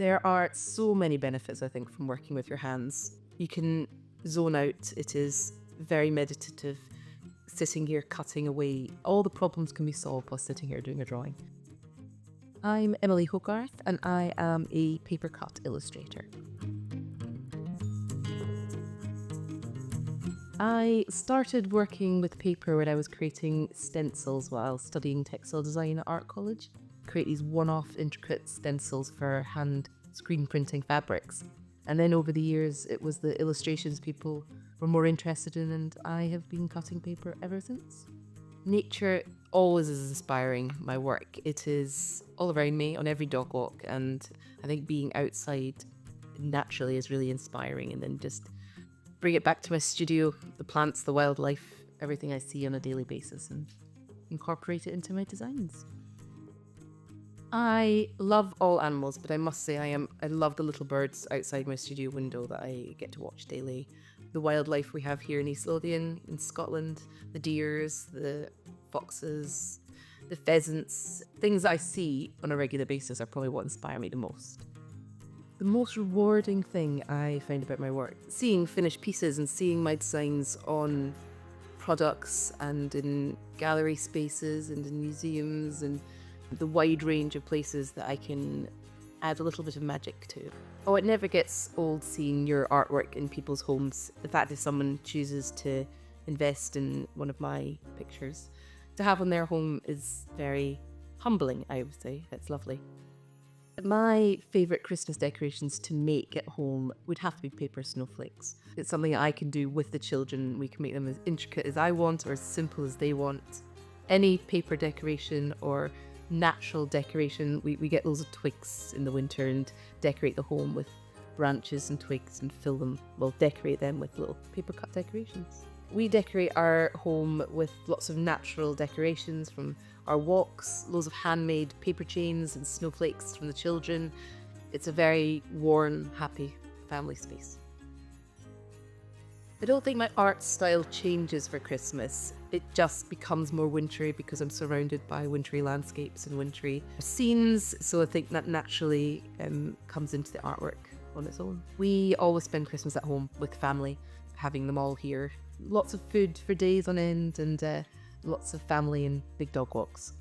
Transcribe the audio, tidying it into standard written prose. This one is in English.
There are so many benefits, I think, from working with your hands. You can zone out. It is very meditative. Sitting here cutting away, all the problems can be solved while sitting here doing a drawing. I'm Emily Hogarth and I am a Papercut illustrator. I started working with paper when I was creating stencils while studying textile design at art college. Create these one-off intricate stencils for hand screen printing fabrics. And then over the years, it was the illustrations people were more interested in, and I have been cutting paper ever since. Nature always is inspiring my work. It is all around me on every dog walk, and I think being outside naturally is really inspiring, and then just bring it back to my studio, the plants, the wildlife, everything I see on a daily basis, and incorporate it into my designs. I love all animals, but I must say I love the little birds outside my studio window that I get to watch daily. The wildlife we have here in East Lothian, in Scotland, the deers, the foxes, the pheasants, things that I see on a regular basis are probably what inspire me the most. The most rewarding thing I find about my work, seeing finished pieces and seeing my designs on products and in gallery spaces and in museums and the wide range of places that I can add a little bit of magic to. Oh, it never gets old seeing your artwork in people's homes. The fact that someone chooses to invest in one of my pictures to have on their home is very humbling, I would say. It's lovely. My favourite Christmas decorations to make at home would have to be paper snowflakes. It's something I can do with the children. We can make them as intricate as I want or as simple as they want. Any paper decoration or natural decoration, we get loads of twigs in the winter and decorate the home with branches and twigs and decorate them with little paper cut decorations. We decorate our home with lots of natural decorations from our walks, loads of handmade paper chains and snowflakes from the children. It's a very warm, happy family space. I don't think my art style changes for Christmas. It just becomes more wintry because I'm surrounded by wintry landscapes and wintry scenes. So I think that naturally comes into the artwork on its own. We always spend Christmas at home with family, having them all here. Lots of food for days on end and lots of family and big dog walks.